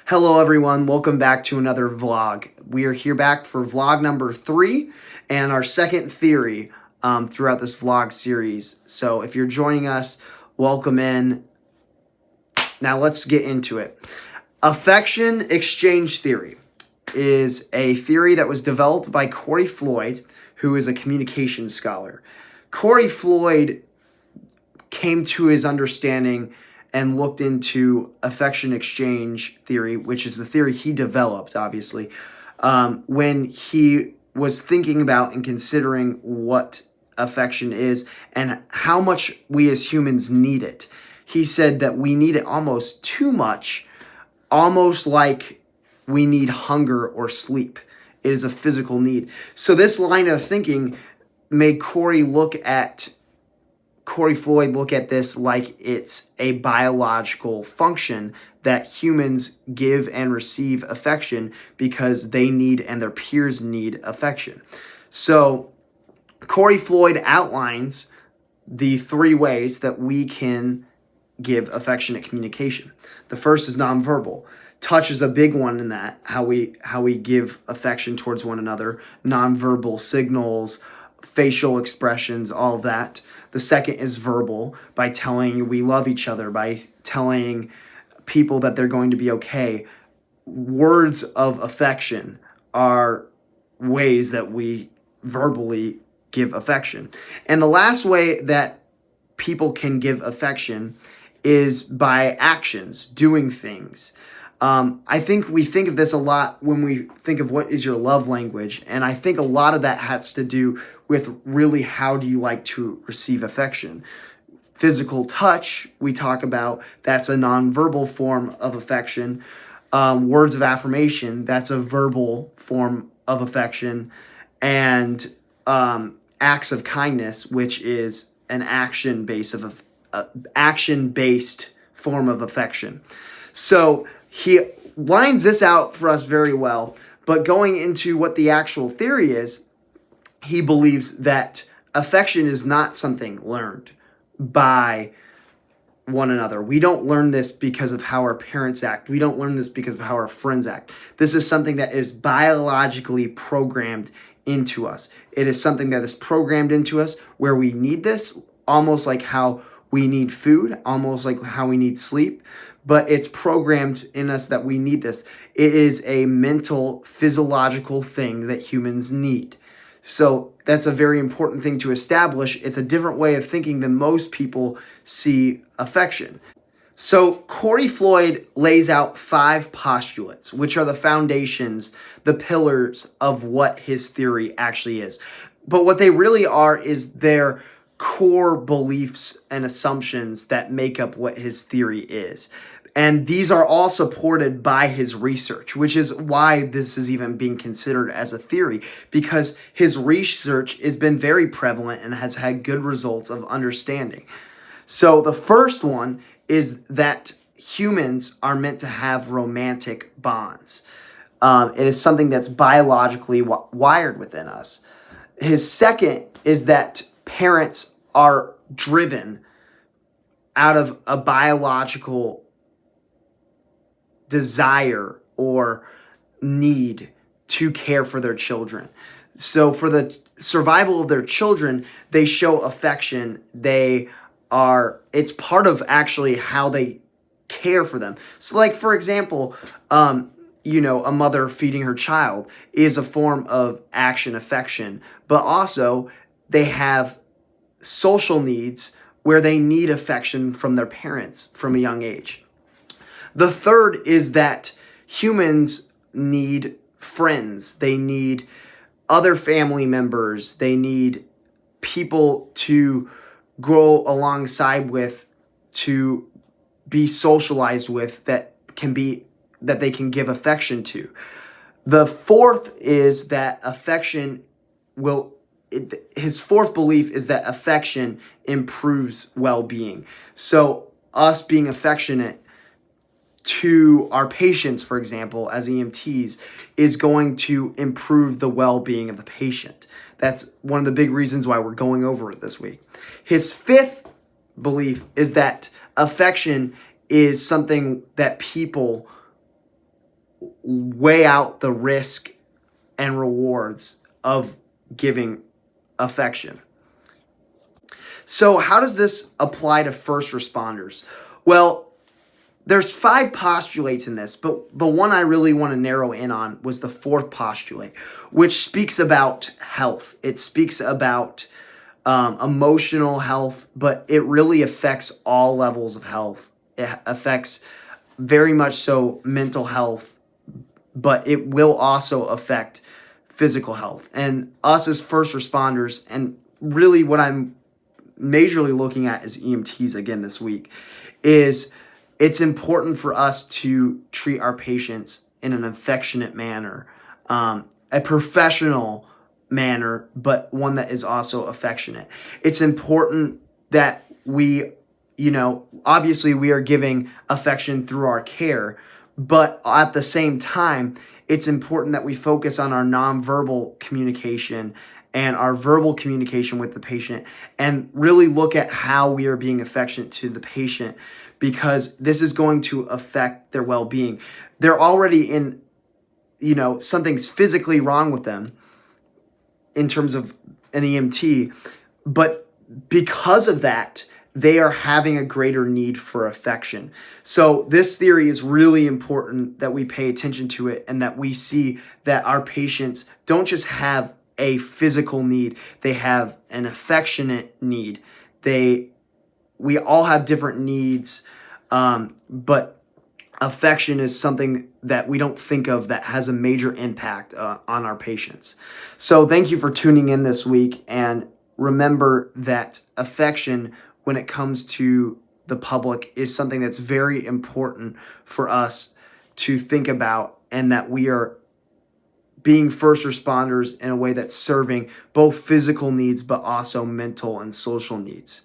Hello everyone, welcome back to another vlog. We are here back for vlog number 3 and our second theory throughout this vlog series. So if you're joining us, welcome in. Now let's get into it. Affection exchange theory is a theory that was developed by Corey Floyd, who is a communications scholar. Corey Floyd came to his understanding and looked into affection exchange theory, which is the theory he developed, obviously, when he was thinking about and considering what affection is and how much we as humans need it. He said that we need it almost too much, almost like we need hunger or sleep. It is a physical need. So this line of thinking made Corey Floyd look at this like it's a biological function that humans give and receive affection because they need and their peers need affection. So Corey Floyd outlines the 3 ways that we can give affectionate communication. The first is nonverbal. Touch is a big one in that, how we give affection towards one another, nonverbal signals, facial expressions, all of that. The second is verbal, by telling we love each other, by telling people that they're going to be okay. Words of affection are ways that we verbally give affection. And the last way that people can give affection is by actions, doing things. I think we think of this a lot when we think of what is your love language, and I think a lot of that has to do with really how do you like to receive affection. Physical touch, we talk about, that's a nonverbal form of affection. Words of affirmation, that's a verbal form of affection. And acts of kindness, which is an action-based form of affection. So he lines this out for us very well, but going into what the actual theory is, he believes that affection is not something learned by one another. We don't learn this because of how our parents act. We don't learn this because of how our friends act. This is something that is biologically programmed into us. It is something that is programmed into us where we need this, almost like how we need food, almost like how we need sleep, but it's programmed in us that we need this. It is a mental, physiological thing that humans need. So that's a very important thing to establish. It's a different way of thinking than most people see affection. So Corey Floyd lays out 5 postulates, which are the foundations, the pillars of what his theory actually is. But what they really are is their core beliefs and assumptions that make up what his theory is. And these are all supported by his research, which is why this is even being considered as a theory, because his research has been very prevalent and has had good results of understanding. So the first one is that humans are meant to have romantic bonds. It is something that's biologically wired within us. His second is that parents are driven out of a biological desire or need to care for their children. So for the survival of their children, they show affection. It's part of actually how they care for them. So like, for example, a mother feeding her child is a form of affection, but also they have social needs where they need affection from their parents from a young age. The third is that humans need friends. They need other family members. They need people to grow alongside with, to be socialized with, that they can give affection to. The fourth is that his fourth belief is that affection improves well-being. So us being affectionate to our patients, for example, as EMTs, is going to improve the well-being of the patient. That's one of the big reasons why we're going over it this week. His fifth belief is that affection is something that people weigh out the risk and rewards of giving affection. So how does this apply to first responders? Well, there's 5 postulates in this, but the one I really want to narrow in on was the 4th postulate, which speaks about health. It speaks about emotional health, but it really affects all levels of health. It affects very much so mental health, but it will also affect physical health. And us as first responders, and really what I'm majorly looking at as EMTs again this week, is it's important for us to treat our patients in an affectionate manner, a professional manner, but one that is also affectionate. It's important that we, obviously we are giving affection through our care, but at the same time, it's important that we focus on our nonverbal communication and our verbal communication with the patient, and really look at how we are being affectionate to the patient, because this is going to affect their well-being. They're already in, something's physically wrong with them in terms of an EMT, but because of that, they are having a greater need for affection. So this theory is really important that we pay attention to it, and that we see that our patients don't just have a physical need, they have an affectionate need. We all have different needs, but affection is something that we don't think of that has a major impact on our patients. So thank you for tuning in this week, and remember that affection, when it comes to the public, is something that's very important for us to think about, and that we are being first responders in a way that's serving both physical needs but also mental and social needs.